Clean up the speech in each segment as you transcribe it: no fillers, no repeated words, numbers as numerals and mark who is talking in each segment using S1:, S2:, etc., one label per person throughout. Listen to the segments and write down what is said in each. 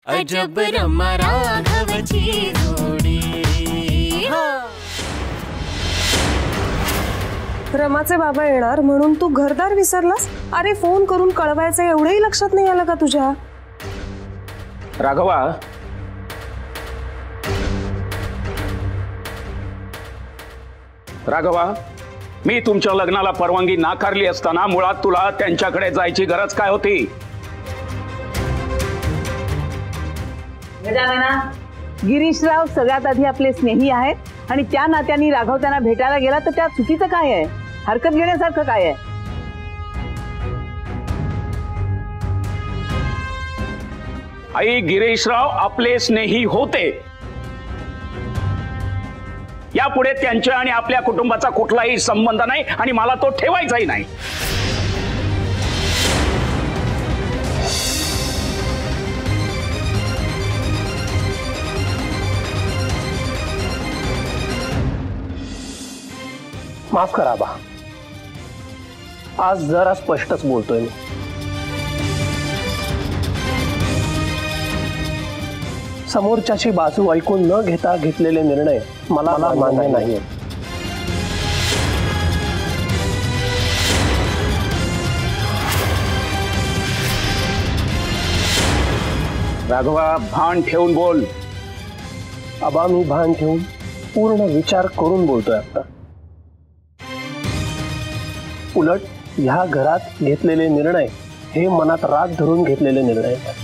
S1: अजब रमा राघवची जोडी।
S2: रमाचे बाबा येणार म्हणून तू घरदार विसरलास? अरे फोन करून कळवायचं एवढंही लक्षात नाही आलं का तुझ्या?
S3: राघवा, राघवा, मी तुमच्या लग्नाला परवानगी नाकारली असताना मुळात तुला त्यांच्याकडे जायची गरज काय होती?
S4: गिरीशराव सगळ्यात आधी आपले स्नेही आहेत आणि त्या नात्याने राघव त्यांना भेटायला गेला तर त्या चुकीचं काय आहे? हरकत घेण्यासारखं काय आहे?
S3: आई, गिरीशराव आपले स्नेही होते। यापुढे त्यांच्या आणि आपल्या कुटुंबाचा कुठलाही संबंध नाही आणि मला तो ठेवायचाही नाही।
S5: माफ करा आबा, आज जरा स्पष्टच बोलतोय मी। समोरच्याची बाजू ऐकून न घेता घेतलेले निर्णय मला मान्य नाहीये।
S3: राघवा, भान ठेवून बोल।
S5: आबा, मी भान ठेवून पूर्ण विचार करून बोलतोय आता। उलट ह्या घरात घेतलेले निर्णय हे मनात राग धरून घेतलेले निर्णय आहेत।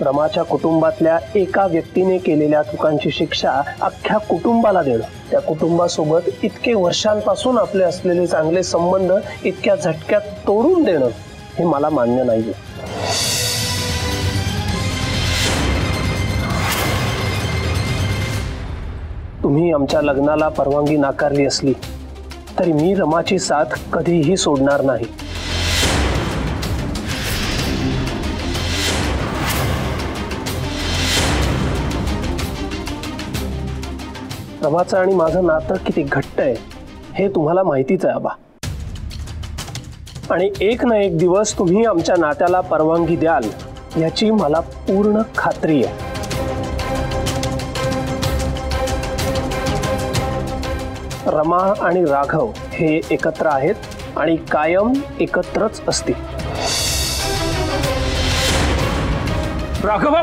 S5: रमाच्या कुटुंबातल्या एका व्यक्तीने केलेल्या चुकांची शिक्षा अख्ख्या कुटुंबाला देणं, त्या कुटुंबासोबत इतके वर्षांपासून आपले असलेले चांगले संबंध इतक्या झटक्यात तोडून देणं हे मला मान्य नाहीये। तुम्ही आमच्या लग्नाला परवानगी नाकारली असली तरी मी रमाची साथ कधीही सोडणार नाही। रमाचं आणि माझं नातं किती घट्ट आहे हे तुम्हाला माहितीच आहे आबा, आणि एक ना एक दिवस तुम्ही आमच्या नात्याला परवानगी द्याल याची मला पूर्ण खात्री आहे। रमा आणि राघव हे एकत्र आहेत आणि कायम एकत्रच असतील।
S3: राघव,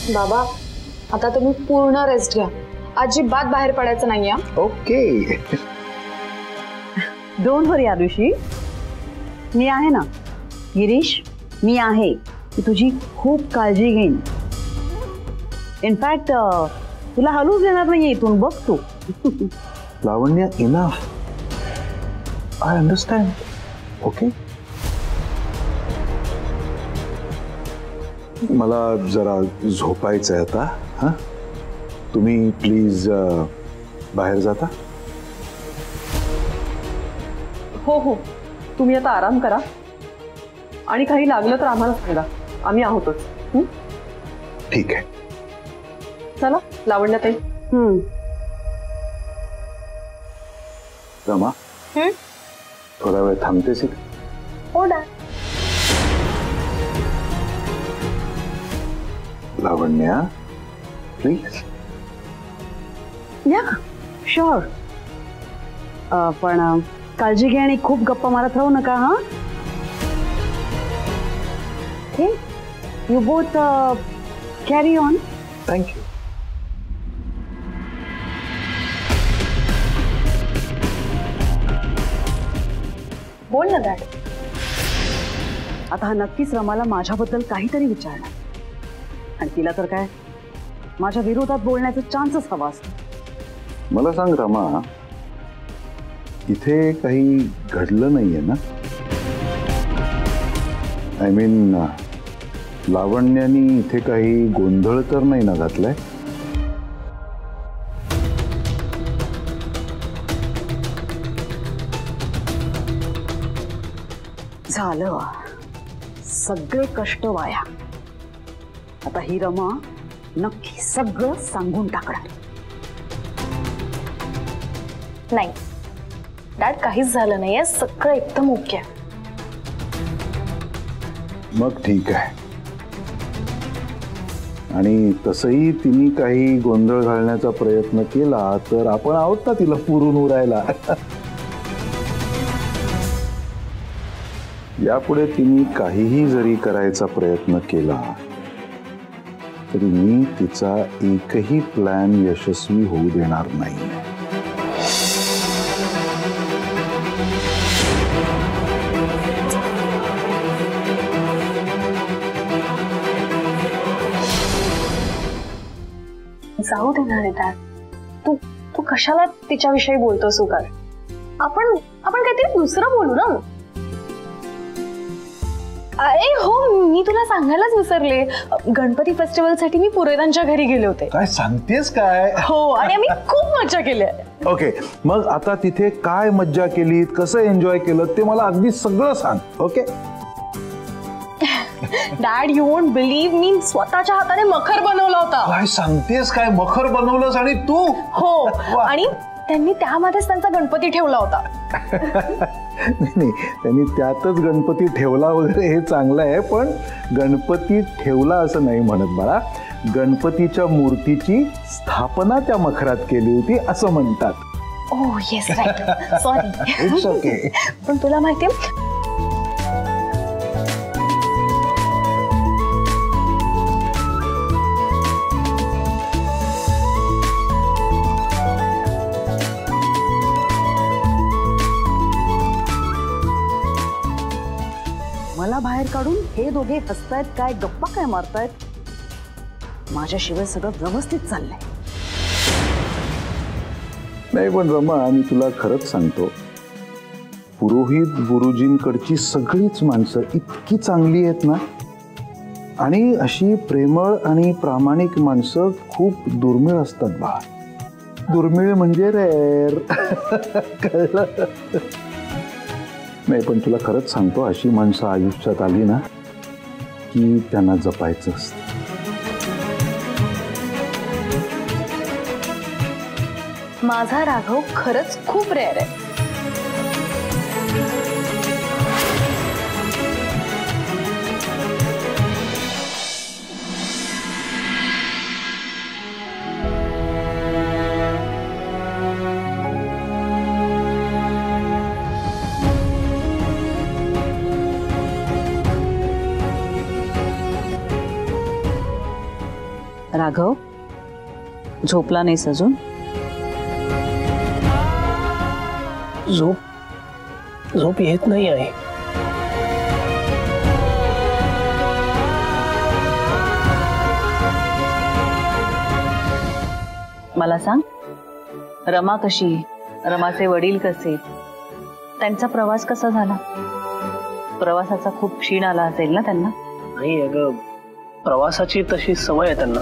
S6: बाबा, आता तुम्ही पूर्ण रेस्ट घ्या, अजिबात बाहेर पडायचं नाहीये।
S7: ओके,
S4: डोंट वरी आरुषी, मी आहे ना। गिरीश, मी आहे, मी तुझी खूप काळजी घेईन। इनफॅक्ट तुला हलूच देणार नाही इथून, बघ तू।
S7: लावण्या, इनफ, आय अंडरस्टँड। ओके, मला जरा झोपायचंय आता। हा, तुम्ही प्लीज बाहेर जाता?
S2: हो हो, तुम्ही आता आराम करा आणि काही लागलं तर आम्हाला सांगा, आम्ही आहोतच।
S7: ठीक आहे,
S2: चला लावण्याताई।
S7: रमा, थोडा वेळ थांबतेस?
S6: हो ना।
S7: लावण्या, प्लीज।
S4: या शुअर, पण काळजी घे आणि खूप गप्पा मारत राहू नका। हा, okay, you both carry on.
S7: Thank you.
S6: बोल ना डॅड।
S4: आता हा नक्कीच रमाला माझ्याबद्दल काहीतरी विचारणार, आणि तिला तर काय माझ्या विरोधात बोलण्याचा चान्सच हवा असतो।
S7: मला सांग रमा, इथे काही घडलं नाहीये ना? आय मीन, लावण्यानी इथे काही गोंधळ तर नाही ना घातलाय?
S4: झालं, सगळे कष्ट वाया. आता ही रमा नक्की सगळं सांगून टाकणार.
S6: नाही डॅड, काहीच झालं नाहीये, सगळं एकदम ओके.
S7: मग ठीक आहे. आणि तसंही तिने काही गोंधळ घालण्याचा प्रयत्न केला तर आपण आहोत ना तिला पुरून उरायला. यापुढे तिने काहीही जरी करायचा प्रयत्न केला तरी मी तिचा एकही प्लॅन यशस्वी होऊ देणार नाही.
S6: जाऊ देणार आहे डॅड. तू कशाला तिच्याविषयी बोलतोस उगाच? आपण काहीतरी दुसरं बोलू ना. अरे हो, मी तुला सांगायलाच विसरले, गणपती फेस्टिवलसाठी मी पुरेदांच्या घरी गेले होते.
S7: काय सांगतेस काय?
S6: हो, आणि आम्ही खूप मजा केली.
S7: ओके, मग आता तिथे काय मज्जा केली, कसं एन्जॉय केलं ते मला अगदी सगळं सांग. Okay
S6: dad, you won't believe, मी स्वतःच्या हाताने मखर बनवला होता.
S7: काय सांगतेस काय? मखर बनवलंस आणि तू?
S6: हो, आणि त्यांनी त्यामध्येच त्यांचा गणपती ठेवला होता.
S7: नाही, त्यांनी त्यातच गणपती ठेवला वगैरे हे चांगलं आहे, पण गणपती ठेवला असं नाही म्हणत बाळा. गणपतीच्या मूर्तीची स्थापना त्या मखरात केली होती असं म्हणतात.
S6: Oh yes, right, sorry.
S7: It's okay.
S6: पण तुला माहितीये,
S4: मला बाहेर काढून हे दोघे हसतायत काय, गप्पा काय मारतायत? माझ्याशिवाय सगळं व्यवस्थित चाललंय.
S7: नाही पण रमा, मी तुला खरंच सांगतो, पुरोहित गुरुजींकडची सगळीच माणसं इतकी चांगली आहेत ना, आणि अशी प्रेमळ आणि प्रामाणिक माणसं खूप दुर्मिळ असतात बा. दुर्मिळ म्हणजे रेअर. कळलं? नाही पण तुला खरंच सांगतो, अशी माणसं आयुष्यात आली ना की त्यांना जपायचं असतं.
S6: माझा राघव खरंच खूप रेअर आहे.
S4: राघव, झोपला नाहीस अजून?
S5: झोप येत नाही आहे.
S4: मला सांग, रमा कशी, रमाचे वडील कसे, त्यांचा प्रवास कसा झाला? प्रवासाचा खूप क्षीण आला असेल ना त्यांना?
S5: नाही अगं, प्रवासाची तशी सवय आहे त्यांना.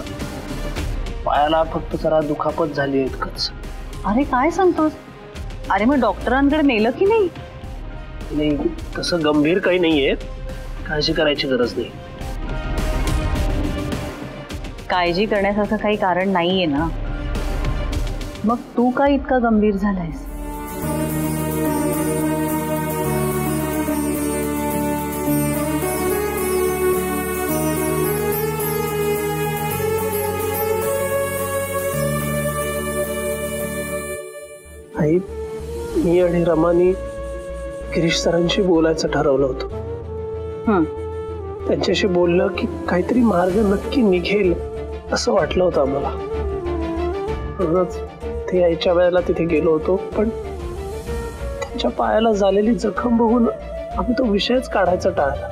S5: पायाला फक्त जरा दुखापत झाली इतकंच.
S4: अरे काय सांगतोस? अरे मग डॉक्टरांकडे नेलं की नाही?
S5: नाही, तसं गंभीर काही नाहीये, काळजी करायची गरज नाही.
S4: काळजी करण्यासारखं काही कारण नाहीये ना, मग तू का इतका गंभीर झालायस?
S5: आई, मी आणि रमानी गिरीश सरांशी बोलायचं ठरवलं होतं. त्यांच्याशी बोललं की काहीतरी मार्ग नक्की निघेल असं वाटलं होतं आम्हाला. म्हणूनच ते यायच्या वेळेला तिथे गेलो होतो, पण त्यांच्या पायाला झालेली जखम बघून आम्ही तो विषयच काढायचा टाळला.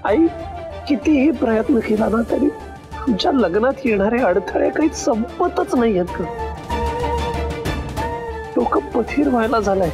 S5: आई, कितीही प्रयत्न केला ना तरी आमच्या लग्नात येणारे अडथळे काही संपतच नाही आहेत. डोकं पथीर व्हायला झालंय.